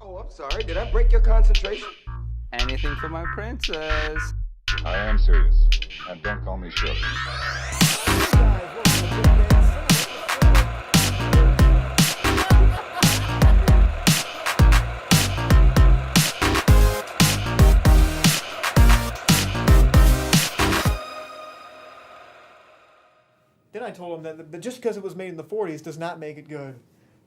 Oh, I'm sorry. Did I break your concentration? Anything for my princess. I am serious, and don't call me Shirley. Then I told him that just because it was made in the 40s does not make it good.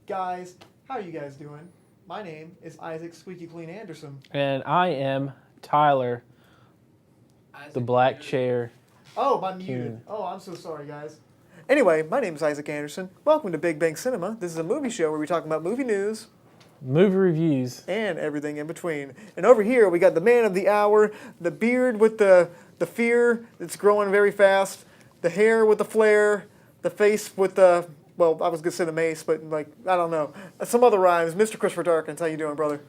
Guys, how are you guys doing? My name is Isaac Squeaky Clean Anderson. And I am Tyler, the black chair. Oh, I'm muted. Oh, I'm so sorry, guys. Anyway, my name is Isaac Anderson. Welcome to Big Bang Cinema. This is a movie show where we talk about movie news Movie reviews. and everything in between. And over here, we got the man of the hour, the beard with the fear that's growing very fast, the hair with the flare, the face with the, well, I was going to say the mace, but like, I don't know. Some other rhymes. Mr. Christopher Darkins, how you doing, brother?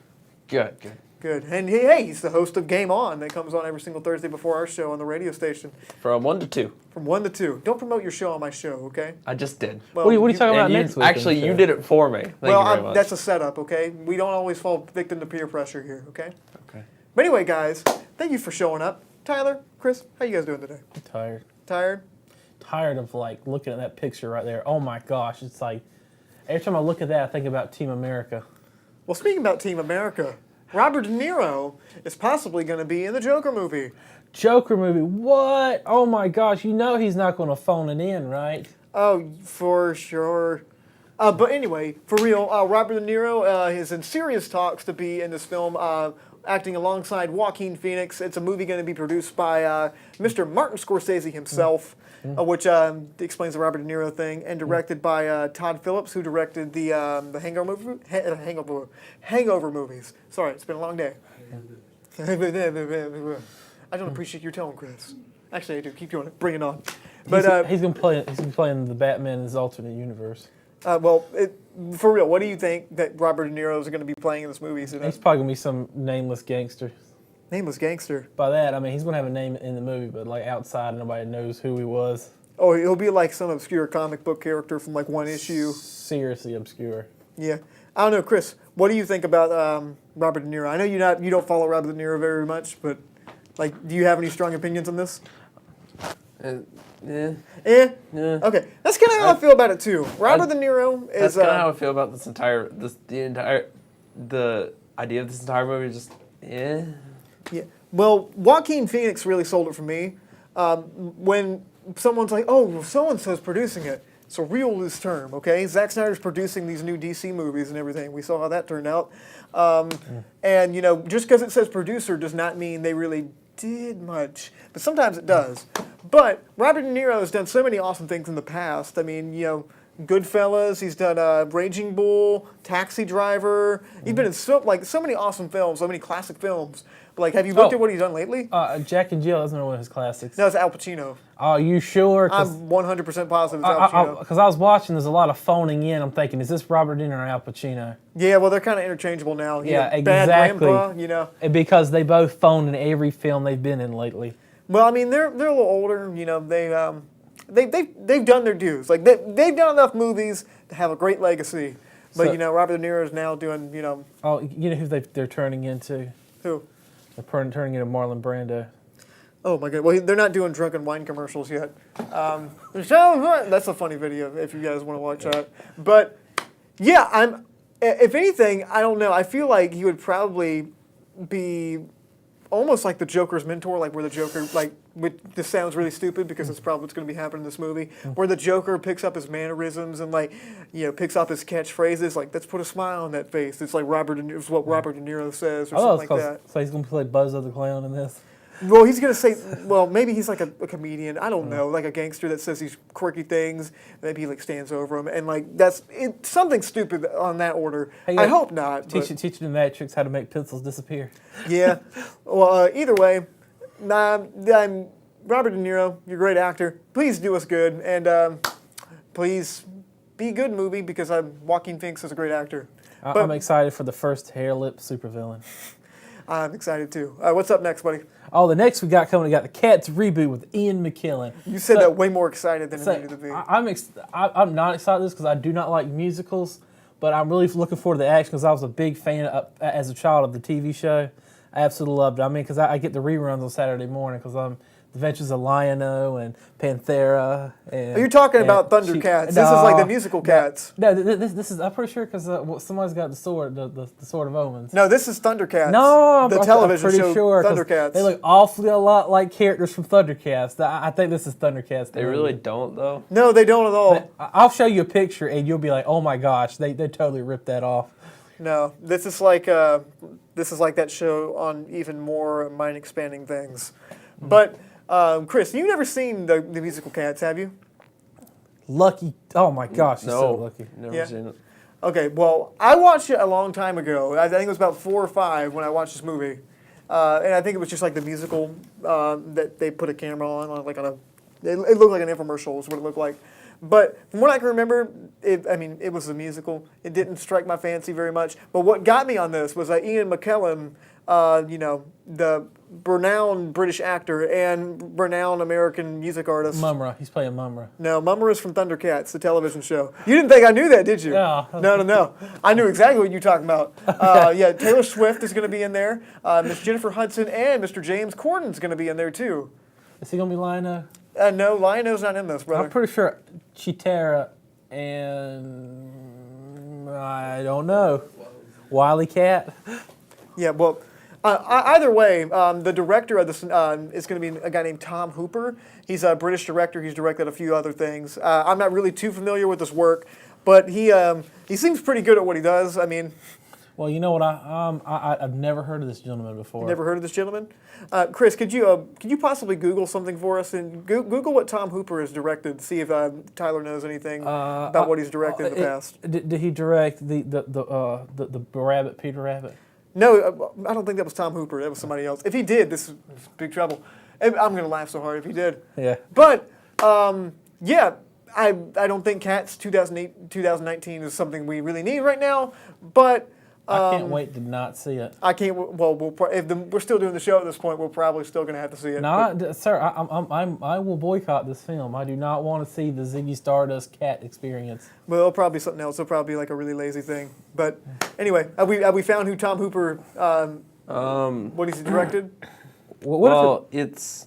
Good. Good. And hey, he's the host of Game On that comes on every single Thursday before our show on the radio station. From 1 to 2. From 1 to 2. Don't promote your show on my show, okay? I just did. Well, What are you talking about And next week? actually, you did it for me. Thank you very much. That's a setup, okay? We don't always fall victim to peer pressure here, okay? Okay. But anyway, guys, thank you for showing up. Tyler, Chris, how you guys doing today? I'm tired. Tired? Tired of like looking at that picture right there. Oh my gosh, it's like every time I look at that, I think about Team America. Well, speaking about Team America, Robert De Niro is possibly going to be in the Joker movie. Joker movie. What? Oh my gosh, you know he's not going to phone it in, right? Oh, for sure. But anyway, for real, Robert De Niro is in serious talks to be in this film, acting alongside Joaquin Phoenix. It's a movie going to be produced by Mr. Martin Scorsese himself, which explains the Robert De Niro thing, and directed by Todd Phillips, who directed the Hangover movies. Sorry, it's been a long day. I don't appreciate your tone, Chris. Actually, I do. Keep going. Bring it on. But He's gonna play in the Batman in his alternate universe. For real, what do you think that Robert De Niro is going to be playing in this movie? He's probably gonna be some nameless gangster. Nameless gangster. By that, I mean he's gonna have a name in the movie, but like outside, nobody knows who he was. Oh, he'll be like some obscure comic book character from like one issue. Seriously obscure. Yeah, I don't know, Chris. What do you think about Robert De Niro? I know you don't follow Robert De Niro very much, but like, do you have any strong opinions on this? Yeah. Eh? Yeah. Okay, that's kind of how I feel about it too. Robert De Niro is. That's kind of how I feel about the idea of this entire movie. Is just, yeah. Yeah. Well, Joaquin Phoenix really sold it for me. When someone's like, "Oh, so-and-so's producing it," it's a real loose term, okay? Zack Snyder's producing these new DC movies and everything. We saw how that turned out. And, you know, just because it says producer does not mean they really did much. But sometimes it does. But Robert De Niro has done so many awesome things in the past. I mean, you know, Goodfellas, he's done Raging Bull, Taxi Driver. He's been in so many awesome films, so many classic films. But like, have you looked at what he's done lately? Jack and Jill isn't one of his classics. No, it's Al Pacino. Oh, you sure? I'm 100% positive it's Al Pacino. Because I was watching, there's a lot of phoning in. I'm thinking, is this Robert De Niro or Al Pacino? Yeah, well, they're kind of interchangeable now. Yeah, Bad exactly. Grandpa, you know. And because they both phone in every film they've been in lately. Well, I mean, they're a little older. You know, they've done their dues. Like they've done enough movies to have a great legacy. But So, you know, Robert De Niro is now doing, you know. Oh, you know who they're turning into? Who? They're turning into Marlon Brando. Oh my God! Well, they're not doing drunken wine commercials yet. That's a funny video if you guys want to watch that. But yeah, if anything, I don't know. I feel like he would probably be almost like the Joker's mentor, like where the Joker, this sounds really stupid because it's probably what's going to be happening in this movie, where the Joker picks up his mannerisms and like, you know, picks up his catchphrases, like let's put a smile on that face. It's like it's what Robert De Niro says or something like that. So he's going to play Buzzo the Clown in this? Well, he's going to say, well, maybe he's like a comedian. I don't know, like a gangster that says these quirky things. Maybe he like stands over him, and like something stupid on that order. Hey, I hope not. Teaching the Matrix how to make pencils disappear. Yeah. Well, either way, I'm Robert De Niro. You're a great actor. Please do us good, and please be a good movie because Joaquin Phoenix is a great actor. I'm excited for the first hair lip supervillain. I'm excited too. What's up next, buddy? Oh, the next we got the Cats reboot with Ian McKellen. You said that way more excited than it needed to be. I'm not excited this because I do not like musicals, but I'm really looking forward to the action because I was a big fan as a child of the TV show. I absolutely loved it. I mean, because I get the reruns on Saturday morning because I'm The Adventures of Lion-O and Panthera. And, You're talking about Thundercats. This is like the musical Cats. No, this is, I'm pretty sure because somebody's got the sword, the Sword of Omens. No, this is Thundercats. No, the I'm television pretty show sure, 'cause Thundercats. They look awfully a lot like characters from Thundercats. I think this is Thundercats. They really don't, though. No, they don't at all. I'll show you a picture and you'll be like, oh my gosh, they totally ripped that off. No, this is like that show on even more mind-expanding things. But Chris, you've never seen the musical Cats, have you? Lucky. Oh my gosh, you're so No, lucky. never Yeah. seen it. Okay, well, I watched it a long time ago. I think it was about 4 or 5 when I watched this movie, and I think it was just like the musical that they put a camera on like on a. It looked like an infomercial. Is what it looked like. But from what I can remember, it was a musical. It didn't strike my fancy very much. But what got me on this was that Ian McKellen, the renowned British actor and renowned American music artist. Mumra. He's playing Mumra. No, Mumra is from Thundercats, the television show. You didn't think I knew that, did you? No. No. I knew exactly what you're talking about. Yeah, Taylor Swift is going to be in there. Miss Jennifer Hudson and Mr. James Corden's going to be in there, too. Is he going to be Lion-O? No, Lion-O's not in this, brother. I'm pretty sure Chitara and I don't know. Wily Cat. Yeah, well, either way, the director of this is going to be a guy named Tom Hooper. He's a British director. He's directed a few other things. I'm not really too familiar with his work, but he seems pretty good at what he does. I mean, Well, you know what? I've never heard of this gentleman before. never heard of this gentleman. Chris, could you possibly Google something for us and Google what Tom Hooper has directed? See if Tyler knows anything about what he's directed in the past. Did he direct the Rabbit, Peter Rabbit? No, I don't think that was Tom Hooper. That was somebody else. If he did, this is big trouble. I'm going to laugh so hard if he did. Yeah. But, yeah, I don't think Cats 2019 is something we really need right now. But I can't wait to not see it. I can't. Well, we're still doing the show at this point. We're probably still going to have to see it. No, sir, I will boycott this film. I do not want to see the Ziggy Stardust cat experience. Well, it'll probably be something else. It'll probably be like a really lazy thing. But anyway, have we found who Tom Hooper? What he's directed? What it's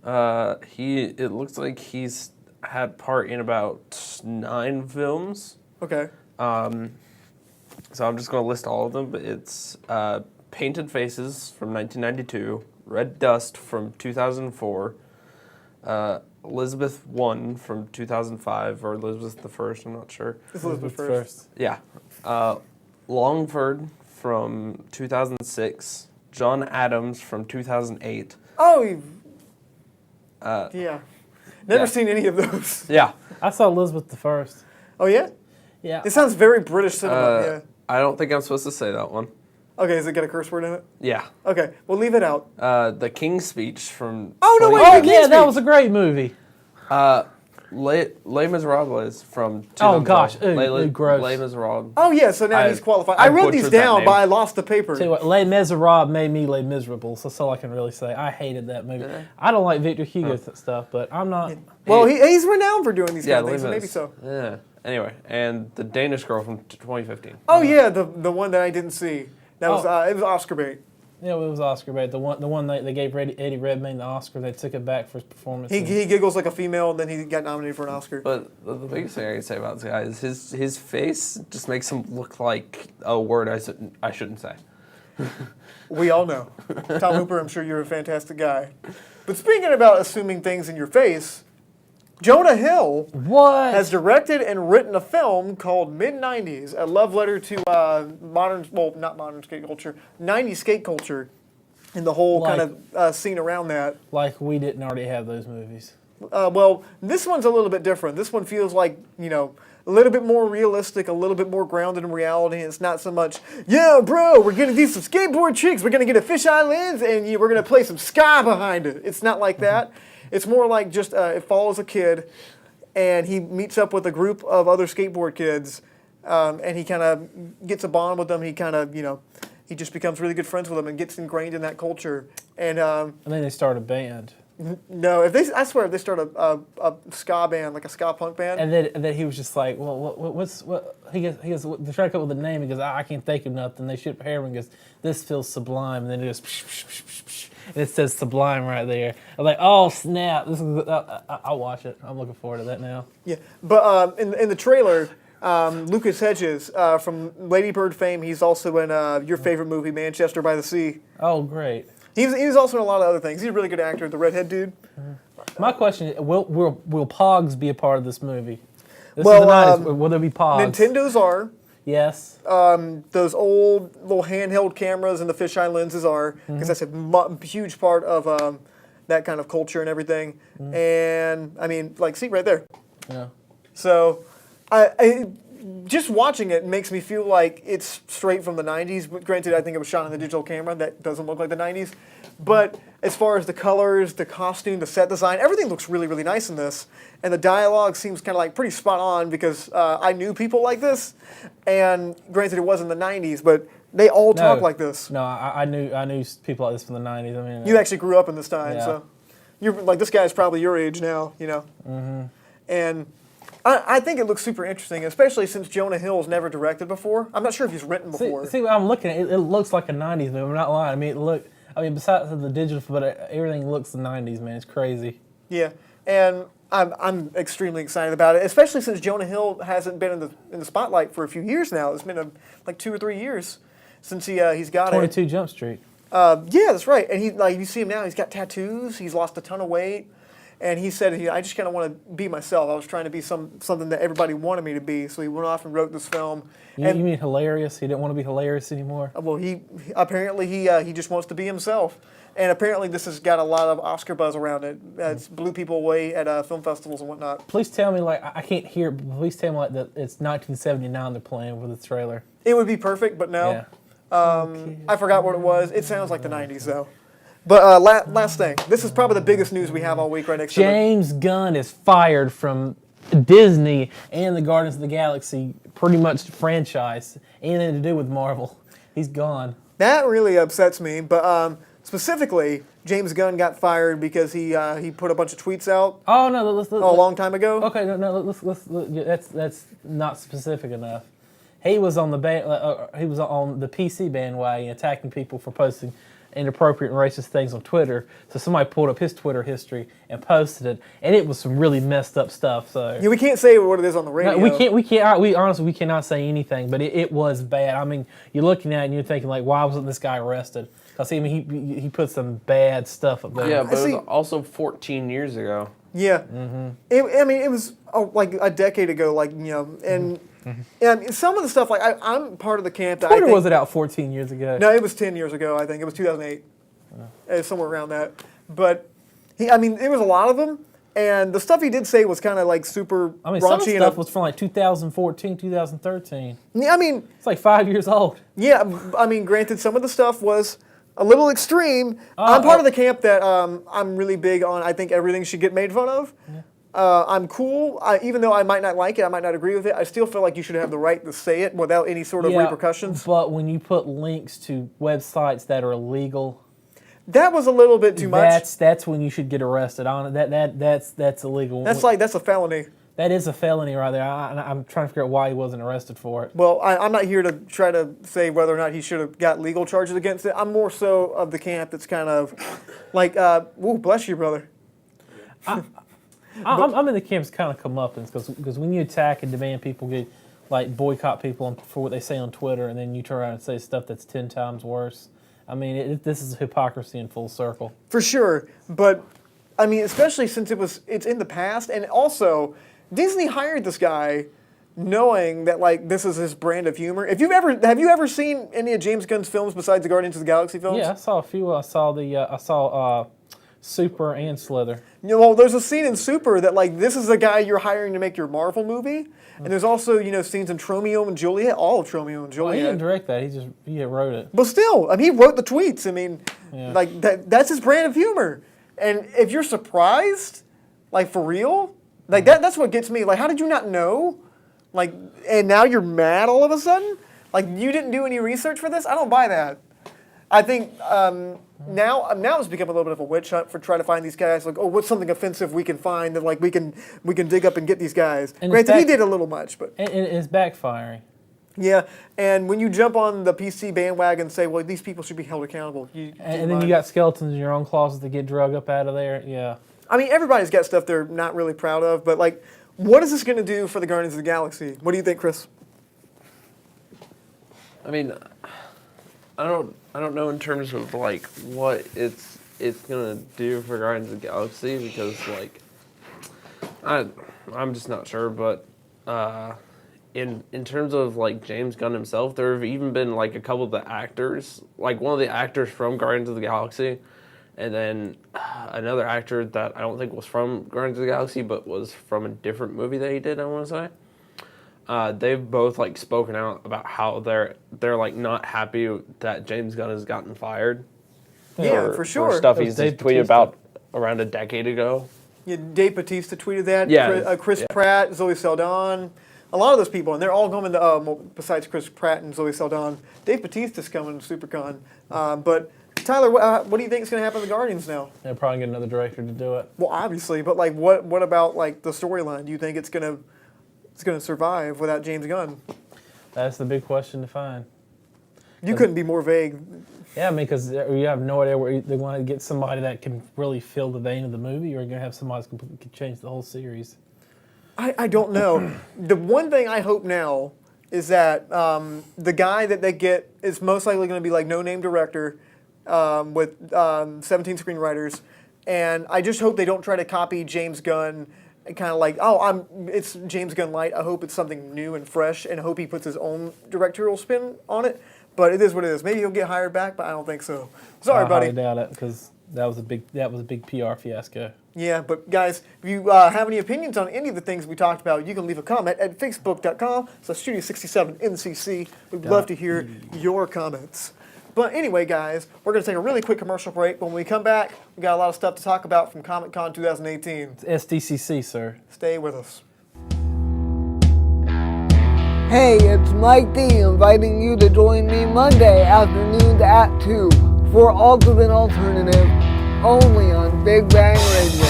it looks like he's had part in about 9 films. Okay. So I'm just going to list all of them, but it's Painted Faces from 1992, Red Dust from 2004, Elizabeth I from 2005, or Elizabeth the First, I'm not sure. It's Elizabeth first. Yeah. Longford from 2006, John Adams from 2008. Oh, Yeah. Never seen any of those. Yeah. I saw Elizabeth the First. Oh yeah. Yeah. It sounds very British cinema. Yeah. I don't think I'm supposed to say that one. Okay, does it get a curse word in it? Yeah. Okay, we'll leave it out. The King's Speech from. Oh, no, 20 wait, Oh, King's yeah, that Speech. was a great movie. Les Miserables from. Oh, gosh. 2012. Ooh, gross. Les Miserables. Oh yeah, so now he's qualified. I wrote these butchered that down, name. but I lost the paper. Tell you what, Les Miserables made me Les Miserables. That's all I can really say. I hated that movie. I don't like Victor Hugo stuff, but I'm not. Well, he's renowned for doing these Yeah, kind of things, so Les maybe Mis. so. Yeah. Anyway, and the Danish Girl from 2015. Oh yeah, the one that I didn't see. That was Oh. it was Oscar bait. Yeah, it was Oscar bait. The one they gave Eddie Redmayne the Oscar. They took it back for his performance. He giggles like a female, and then he got nominated for an Oscar. But the biggest thing I can say about this guy is his face just makes him look like a word I shouldn't say. We all know. Tom Hooper, I'm sure you're a fantastic guy. But speaking about assuming things in your face, Jonah Hill What? has directed and written a film called Mid-90s, a love letter to not modern skate culture, 90s skate culture, and the whole kind of scene around that. Like we didn't already have those movies. Well, this one's a little bit different. This one feels like, a little bit more realistic, a little bit more grounded in reality. It's not so much, yeah, bro, we're going to do some skateboard tricks, we're going to get a fisheye lens, and we're going to play some ska behind it. It's not like that. It's more like just it follows a kid, and he meets up with a group of other skateboard kids, and he kind of gets a bond with them. He kind of, he just becomes really good friends with them and gets ingrained in that culture. And And then they start a band. No, I swear, if they start a ska band, like a ska punk band, And then he was just like, well, what? He goes, they're trying to come up with a name. He goes, I can't think of nothing. They shoot Harriman. Goes, this feels sublime. And then it goes, psh, psh, psh, psh, psh, and it says sublime right there. I'm like, oh snap! This is, I'll watch it. I'm looking forward to that now. yeah. But in the trailer, Lucas Hedges from Lady Bird fame, he's also in your favorite movie, Manchester by the Sea. Oh, great. He was also in a lot of other things. He's a really good actor, the redhead dude. My question is, will Pogs be a part of this movie? This Well, is the 90s. Will there be Pogs? Nintendos are. Yes. Those old little handheld cameras and the fisheye lenses are, because that's a huge part of that kind of culture and everything. And, I mean, like, see, right there. Yeah. So, I just watching it makes me feel like it's straight from the 90s. But granted, I think it was shot on the digital camera. That doesn't look like the 90s. But as far as the colors, the costume, the set design, everything looks really, really nice in this. And the dialogue seems kind of like pretty spot on because I knew people like this. And granted, it was in the 90s, but they all talk like this. No, I knew people like this from the 90s. I mean, You actually grew up in this time, Yeah. so you're like, this guy's probably your age now, you know. And I think it looks super interesting, especially since Jonah Hill's never directed before. I'm not sure if he's written before. See, I'm looking at it. It looks like a 90s movie. I'm not lying. I mean, besides the digital, but everything looks the 90s, man. It's crazy. Yeah, and I'm extremely excited about it, especially since Jonah Hill hasn't been in the spotlight for a few years now. It's been like 2 or 3 years since he's got 22 Jump Street. Yeah, that's right. And you see him now. He's got tattoos. He's lost a ton of weight, and he said, I just kind of want to be myself. I was trying to be something that everybody wanted me to be. So he went off and wrote this film. You mean hilarious? He didn't want to be hilarious anymore. Well, he apparently he just wants to be himself, and apparently this has got a lot of Oscar buzz around it. It's blew people away at film festivals and whatnot. Please tell me, like, I can't hear. But please tell me, like, that it's 1979 they're playing with the trailer. It would be perfect, but no. Yeah. I forgot what it was. It sounds like the 90s though. But last thing, this is probably the biggest news we have all week right next to James Gunn is fired from Disney and the Guardians of the Galaxy, pretty much franchise. Anything to do with Marvel. He's gone. That really upsets me, but specifically, James Gunn got fired because he put a bunch of tweets out Oh no, let's a long time ago. Okay, no, that's not specific enough. He was on he was on the PC bandwagon, attacking people for posting inappropriate and racist things on Twitter. So somebody pulled up his Twitter history and posted it, and it was some really messed up stuff. So Yeah, we can't say what it is on the radio. no, we can't. We honestly, we cannot say anything. But it was bad. I mean, you're looking at it and you're thinking, like, why wasn't this guy arrested? Because I mean, he put some bad stuff up there. Yeah, but it see- was also 14 years ago. Yeah. It was like a decade ago, like, you know, and some of the stuff, like, I'm part of the camp that I Twitter think, was it out 14 years ago? No, it was 10 years ago, I think. It was 2008. Somewhere around that. But, there was a lot of them, and the stuff he did say was kind of, like, super I mean, raunchy. some of the and stuff was from like 2014, 2013. It's like 5 years old. Granted, some of the stuff was a little extreme. I'm part of the camp that I'm really big on, I think everything should get made fun of. I'm cool. Even though I might not like it, I might not agree with it, I still feel like you should have the right to say it without any sort of repercussions. But when you put links to websites that are illegal, That was a little bit too much. that's when you should get arrested on it. That's illegal. That's a felony. That is a felony right there. I'm trying to figure out why he wasn't arrested for it. Well, I'm not here to try to say whether or not he should have got legal charges against it. I'm more so of the camp that's kind of like, ooh, bless you, brother. I'm in the camps kind of comeuppance because when you attack and demand people get, like, boycott people for what they say on Twitter, and then you turn around and say stuff that's 10 times worse. I mean, this is hypocrisy in full circle. For sure, but especially since it's in the past, and also Disney hired this guy knowing that, like, this is his brand of humor. Have you ever seen any of James Gunn's films besides the Guardians of the Galaxy films? Yeah, I saw a few. I saw Super and Slither. Well, there's a scene in Super that, like, this is the guy you're hiring to make your Marvel movie, and there's also, scenes in Tromeo and Juliet, all of Tromeo and Well, he Juliet. didn't direct that. He wrote it. But still, he wrote the tweets. Yeah. Like, that's his brand of humor. And if you're surprised, like, for real, like, that's what gets me. Like, how did you not know? Like, and now you're mad all of a sudden? Like, you didn't do any research for this? I don't buy that. I think now it's become a little bit of a witch hunt for trying to find these guys. Like, oh, what's something offensive we can find that like we can dig up and get these guys. And Granted, he it's did a little much, but And it's backfiring. yeah. And when you jump on the PC bandwagon and say, well, these people should be held accountable, And then you got skeletons in your own closet that get drug up out of there. Yeah. I mean, everybody's got stuff they're not really proud of, but like, what is this going to do for the Guardians of the Galaxy? What do you think, Chris? I mean, I don't know in terms of like what it's gonna do for Guardians of the Galaxy because like I'm just not sure, but in terms of like James Gunn himself, there have even been like a couple of the actors, like one of the actors from Guardians of the Galaxy, and then another actor that I don't think was from Guardians of the Galaxy, but was from a different movie that he did, I want to say. They've both like spoken out about how they're like not happy that James Gunn has gotten fired. Yeah, for sure. For stuff That he's was Dave tweeted Bautista. about around a decade ago. Yeah, Dave Bautista tweeted that. Yeah, Chris yeah. Pratt, Zoe Saldana, a lot of those people, and they're all going to. Well, besides Chris Pratt and Zoe Saldana, Dave Bautista's coming to SuperCon. But Tyler, what do you think is going to happen to the Guardians now? They'll probably get another director to do it. Well, obviously, but like, what about like the storyline? Do you think it's going to survive without James Gunn? That's the big question to find. You couldn't be more vague. Yeah, I mean, because you have no idea where they're going to get somebody that can really fill the vein of the movie, or you're going to have somebody that can change the whole series. I don't know. The one thing I hope now is that the guy that they get is most likely going to be like no-name director with 17 screenwriters, and I just hope they don't try to copy James Gunn and kind of like, it's James Gunn light. I hope it's something new and fresh, and I hope he puts his own directorial spin on it. But it is what it is. Maybe he'll get hired back, but I don't think so. Sorry, I buddy. highly doubt it because that was a big PR fiasco. Yeah, but guys, if you have any opinions on any of the things we talked about, you can leave a comment at facebook.com/Studio67NCC. We'd love to hear your comments. But anyway, guys, we're going to take a really quick commercial break. When we come back, we got a lot of stuff to talk about from Comic-Con 2018. It's SDCC, sir. Stay with us. Hey, it's Mike D inviting you to join me Monday afternoons at 2 for Ultimate Alternative, only on Big Bang Radio.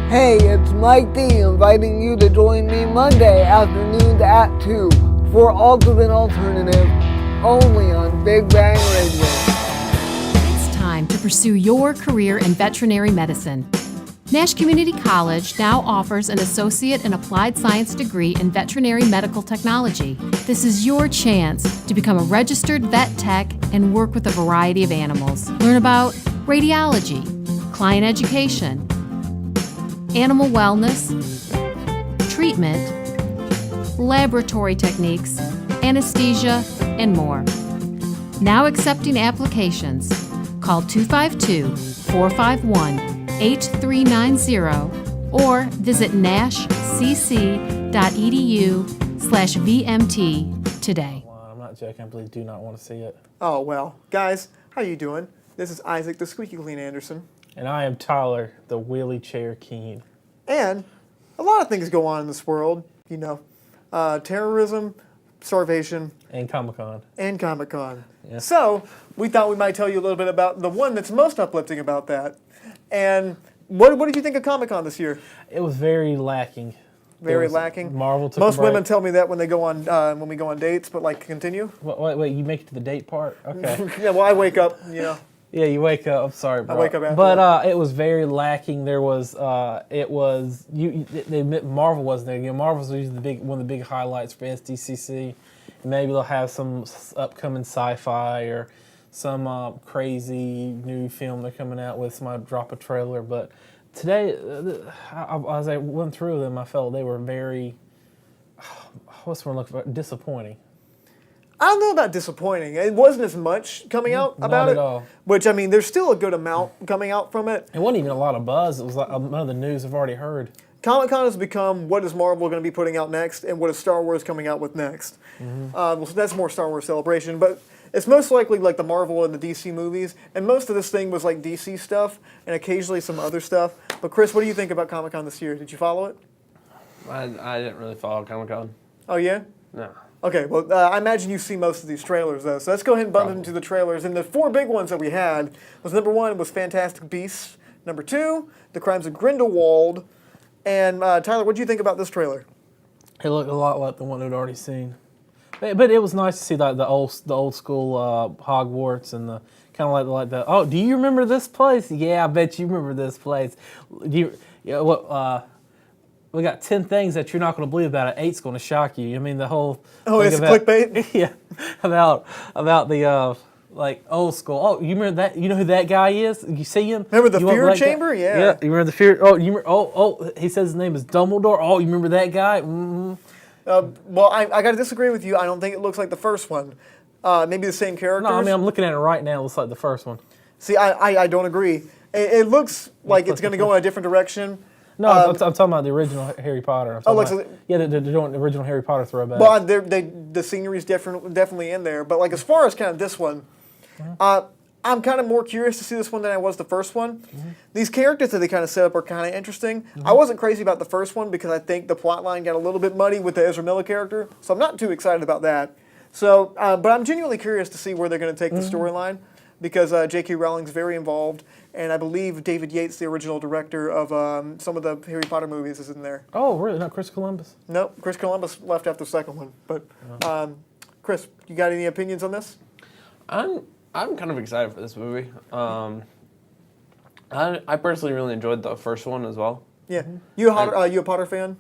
Hey, it's Mike D inviting you to join me Monday afternoons at 2 for Ultimate Alternative, only on Big Bang Radio. It's time to pursue your career in veterinary medicine. Nash Community College now offers an Associate in Applied Science degree in Veterinary Medical Technology. This is your chance to become a registered vet tech and work with a variety of animals. Learn about radiology, client education, animal wellness, treatment, laboratory techniques, anesthesia, and more. Now accepting applications. Call 252-451-8390 or visit nashcc.edu/VMT today. I'm not joking. I really do not want to see it. Oh, well. Guys, how you doing? This is Isaac, the Squeaky Clean Anderson. And I am Tyler, the wheelie chair king. And a lot of things go on in this world, you know. Terrorism, starvation, And Comic-Con. and Comic-Con. Yeah. So, we thought we might tell you a little bit about the one that's most uplifting about that. And what did you think of Comic-Con this year? It was very lacking. Very It was- lacking? Marvel took Most a break. women tell me that when they go on, when we go on dates, but like, continue? Wait, you make it to the date part? Okay. Yeah, well, I wake up, you know. Yeah, you wake up. I'm sorry, bro. wake up after But it was very lacking. There was, Marvel wasn't there. You know, Marvel's usually one of the big highlights for SDCC. Maybe they'll have some upcoming sci-fi or some crazy new film they're coming out with. Somebody drop a trailer. But today, as I went through them, I felt they were very, what's the word I'm looking for? Disappointing. I don't know about disappointing. It wasn't as much coming out about Not it. at all. Which, I mean, there's still a good amount coming out from it. It wasn't even a lot of buzz. It was like none of the news I've already heard. Comic-Con has become what is Marvel going to be putting out next and what is Star Wars coming out with next. So that's more Star Wars Celebration, but it's most likely like the Marvel and the DC movies, and most of this thing was like DC stuff and occasionally some other stuff. But Chris, what do you think about Comic-Con this year? Did you follow it? I didn't really follow Comic-Con. Oh yeah. No. Okay, well, I imagine you've seen most of these trailers, though. So let's go ahead and bump into the trailers. And the 4 big ones that we had was number 1 was Fantastic Beasts. Number 2, The Crimes of Grindelwald. And Tyler, what do you think about this trailer? It looked a lot like the one we'd already seen, but it was nice to see like the old school Hogwarts and the kind of like the. Oh, do you remember this place? Yeah, I bet you remember this place. Do you? Yeah, what? We got 10 things that you're not going to believe about it. 8's going to shock you. I mean, the whole. Oh, thing it's about, clickbait? Yeah, about the like old school. Oh, you remember that? You know who that guy is? You see him? Remember the You want Fear that guy? Chamber? Yeah. Yeah, you remember the Fear? Oh, you remember? Oh, he says his name is Dumbledore. Oh, you remember that guy? Mm-hmm. Well, I got to disagree with you. I don't think it looks like the first one. Maybe the same characters. No, I mean I'm looking at it right now. It looks like the first one. See, I don't agree. It looks like it's going to go in a different direction. No, I'm talking about the original Harry Potter. I'm talking like, about, yeah, they're doing the original Harry Potter throwback. Well, the scenery's definitely in there. But like as far as kind of this one, I'm kind of more curious to see this one than I was the first one. These characters that they kind of set up are kind of interesting. I wasn't crazy about the first one because I think the plot line got a little bit muddy with the Ezra Miller character, so I'm not too excited about that. So, but I'm genuinely curious to see where they're going to take the storyline because J.K. Rowling's very involved, and I believe David Yates, the original director of some of the Harry Potter movies, is in there. Oh, really? Not Chris Columbus? Nope, Chris Columbus left after the second one. But Chris, you got any opinions on this? I'm kind of excited for this movie. I personally really enjoyed the first one as well. Yeah. You a Potter fan?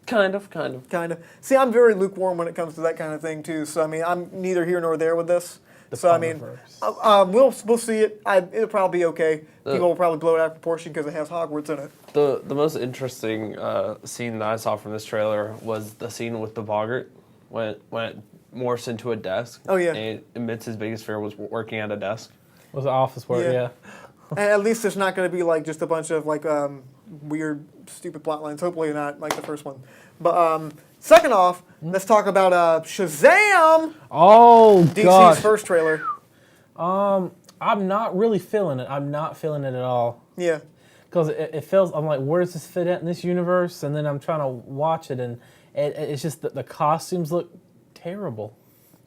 Kind of. Kind of. See, I'm very lukewarm when it comes to that kind of thing too. So I mean, I'm neither here nor there with this. So I mean, we'll see it. It'll probably be okay. People will probably blow it out of proportion because it has Hogwarts in it. The most interesting scene that I saw from this trailer was the scene with the Boggart when it morphs into a desk. Oh yeah. And it admits his biggest fear was working at a desk. Was the office work? Yeah. And at least there's not going to be like just a bunch of like weird, stupid plot lines. Hopefully not like the first one. But second off, let's talk about Shazam! Oh, DC's gosh. first trailer. I'm not really feeling it. I'm not feeling it at all. Yeah. Because it feels, I'm like, where does this fit in this universe? And then I'm trying to watch it, and it's just that the costumes look terrible.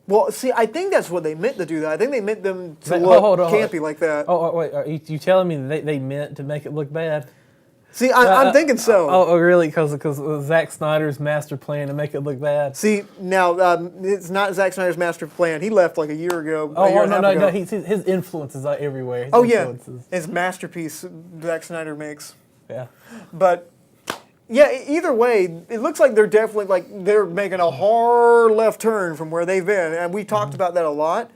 Well, see, I think that's what they meant to do. That I think they meant them to look campy like that. Oh, wait, are you telling me they meant to make it look bad? See, I'm thinking so. Oh, really? Because Zack Snyder's master plan to make it look bad. See, now it's not Zack Snyder's master plan. He left like a year ago. No. His influences are everywhere. His masterpiece Zack Snyder makes. Yeah. But yeah, either way, it looks like they're making a hard left turn from where they've been, and we talked about that a lot.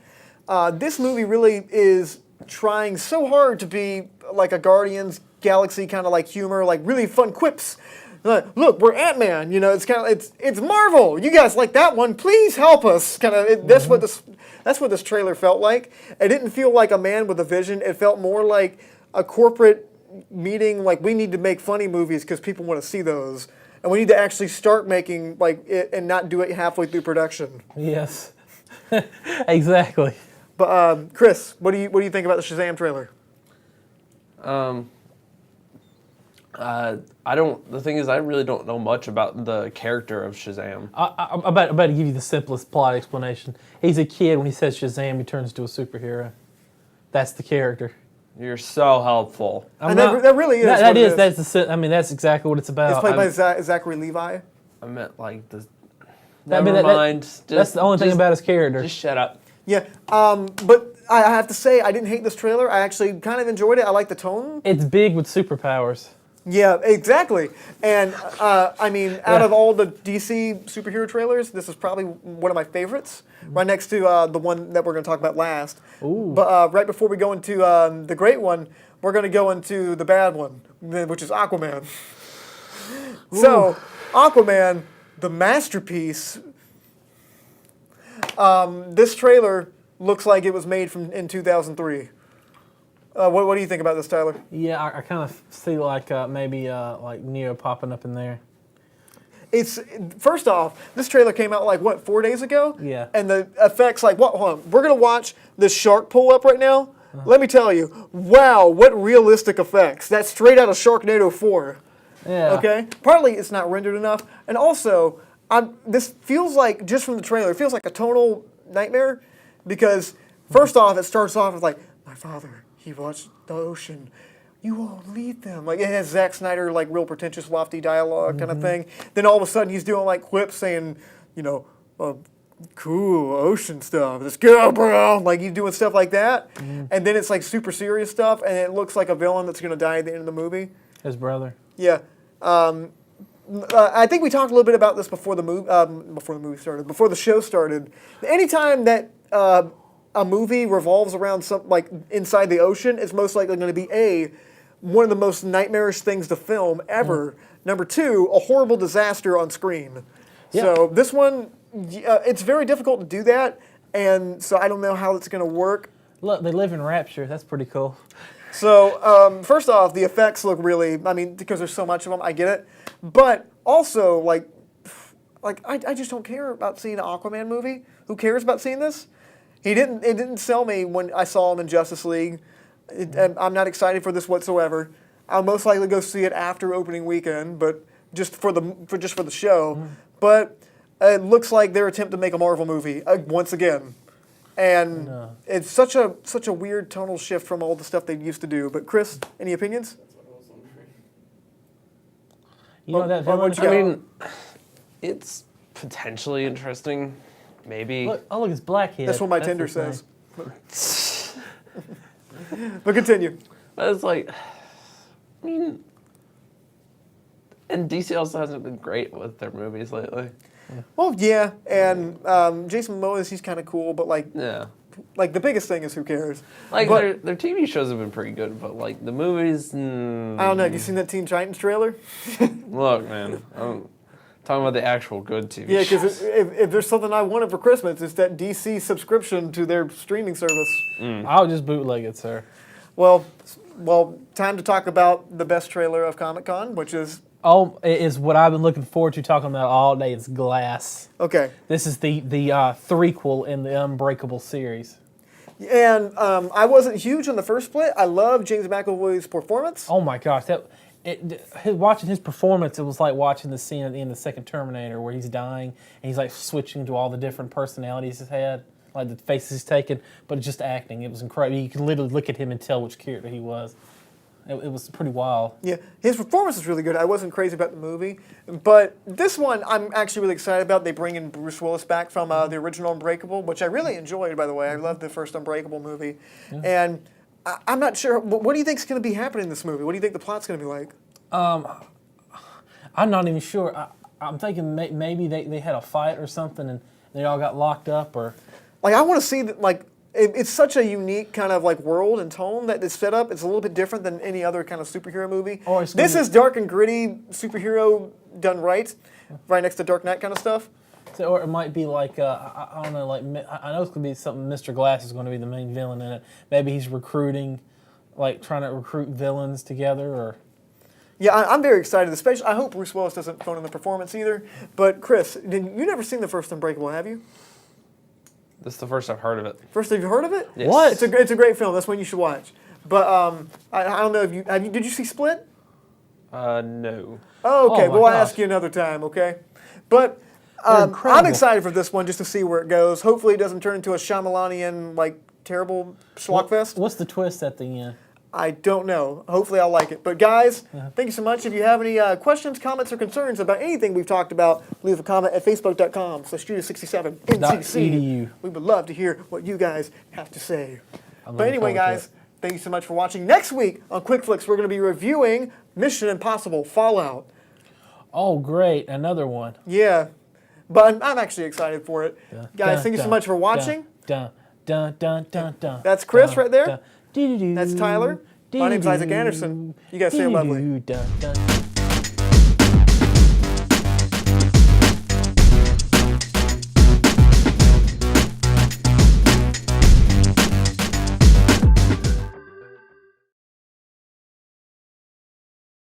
This movie really is trying so hard to be like a Guardians Galaxy kind of like humor, like really fun quips. Look, we're Ant-Man. You know, it's kind of it's Marvel. You guys like that one? Please help us. Kind of that's what this trailer felt like. It didn't feel like a man with a vision. It felt more like a corporate meeting. Like we need to make funny movies because people want to see those, and we need to actually start making like it and not do it halfway through production. Yes. Exactly. But Chris, what do you think about the Shazam trailer? The thing is, I really don't know much about the character of Shazam. I'm about to give you the simplest plot explanation. He's a kid. When he says Shazam, he turns into a superhero. That's the character. You're so helpful. That really is. That's exactly what it's about. It's played by Zachary Levi. I meant like the. Never mind. That's the only thing about his character. Just shut up. Yeah, but I have to say, I didn't hate this trailer. I actually kind of enjoyed it. I like the tone. It's big with superpowers. Yeah, exactly. And I mean, out of all the DC superhero trailers, this is probably one of my favorites. Right next to the one that we're going to talk about last. Ooh. But right before we go into the great one, we're going to go into the bad one, which is Aquaman. So, Aquaman, the masterpiece. This trailer looks like it was made in 2003. What do you think about this, Tyler? Yeah, I kind of see like maybe like Neo popping up in there. It's first off, this trailer came out like what 4 days ago. Yeah. And the effects like what? Hold on, we're gonna watch this shark pull up right now. Let me tell you, wow, what realistic effects! That's straight out of Sharknado 4. Yeah. Okay? Partly it's not rendered enough. And also, this feels like, just from the trailer, it feels like a tonal nightmare because, first off, it starts off with like, my father, he watched the ocean. You won't lead them. Like, it has Zack Snyder, like, real pretentious, lofty dialogue kind of thing. Then all of a sudden he's doing, like, quips saying, you know, cool ocean stuff. Let's go, bro. Like, he's doing stuff like that. And then it's, like, super serious stuff, and it looks like a villain that's going to die at the end of the movie. His brother. Yeah. I think we talked a little bit about this before the show started. Anytime that a movie revolves around something like inside the ocean, it's most likely going to be one of the most nightmarish things to film ever. Number two, a horrible disaster on screen. Yeah. So this one, it's very difficult to do that, and so I don't know how it's going to work. Look, they live in Rapture. That's pretty cool. So, first off, the effects look really, I mean, because there's so much of them, I get it. But also, like I just don't care about seeing an Aquaman movie. Who cares about seeing this? It didn't sell me when I saw him in Justice League. And I'm not excited for this whatsoever. I'll most likely go see it after opening weekend, but just for the show. But it looks like their attempt to make a Marvel movie once again. And it's such a weird tonal shift from all the stuff they used to do. But Chris, any opinions? You know that Well, villain? what'd you I got? mean, it's potentially interesting. Maybe. Look, it's Blackhead. That's what my That's Tinder his name. says. But continue. But it's like, I mean, and DC also hasn't been great with their movies lately. Well, yeah, and Jason Momoa, he's kind of cool, but like the biggest thing is who cares? Like But- their TV shows have been pretty good, but like the movies. I don't know. Have you seen that Teen Titans trailer? Look, man, I'm talking about the actual good TV Yeah, shows. because if there's something I wanted for Christmas, it's that DC subscription to their streaming service. I'll just bootleg it, sir. Well, time to talk about the best trailer of Comic-Con, which is Oh, it is what I've been looking forward to talking about all day. It's Glass. okay. This is the threequel in the Unbreakable series. And I wasn't huge on the first split. I love James McAvoy's performance. Oh my gosh, watching his performance, it was like watching the scene at the end of the second Terminator where he's dying and he's like switching to all the different personalities he's had, like the faces he's taken, but just acting. It was incredible. You could literally look at him and tell which character he was. It was pretty wild. Yeah, his performance is really good. I wasn't crazy about the movie, but this one I'm actually really excited about. They bring in Bruce Willis back from the original Unbreakable, which I really enjoyed, by the way. I loved the first Unbreakable movie. Yeah. And I'm not sure, what do you think is going to be happening in this movie? What do you think the plot's going to be like? I'm not even sure. I'm thinking maybe they had a fight or something and they all got locked up or... Like, I want to see that, like, it's such a unique kind of like world and tone that it's set up. It's a little bit different than any other kind of superhero movie. This is dark and gritty superhero done right next to Dark Knight kind of stuff. So, or it might be like I don't know, like I know it's gonna be something. Mr. Glass is going to be the main villain in it. Maybe he's recruiting, like trying to recruit villains together, or. Yeah, I'm very excited. Especially, I hope Bruce Willis doesn't phone in the performance either. But Chris, you never seen the first Unbreakable, have you? This is the first I've heard of it. First, have you heard of it? Yes. What? It's a great film. That's one you should watch. But I don't know if you did you see Split? No. Oh, okay. Oh, my Well, I'll gosh. ask you another time. Okay. But They're I'm incredible. excited for this one just to see where it goes. Hopefully, it doesn't turn into a Shyamalanian like terrible schlockfest. What's the twist at the end? I don't know. Hopefully, I'll like it. But guys, thank you so much. If you have any questions, comments, or concerns about anything we've talked about, leave a comment at facebook.com/studio67NCC. .edu. We would love to hear what you guys have to say. I'm But looking anyway, forward to guys, thank you so much for watching. Next week on Quick Flicks, we're going to be reviewing Mission Impossible Fallout. Oh, great! Another one. Yeah, but I'm actually excited for it. Guys, thank you so much for watching. Dun, dun, dun, dun, dun, That's Chris dun, right there. dun. Doo-doo-doo. That's Tyler. My name's Isaac Anderson. You guys stay lovely. Doo-doo-doo. Dun, dun.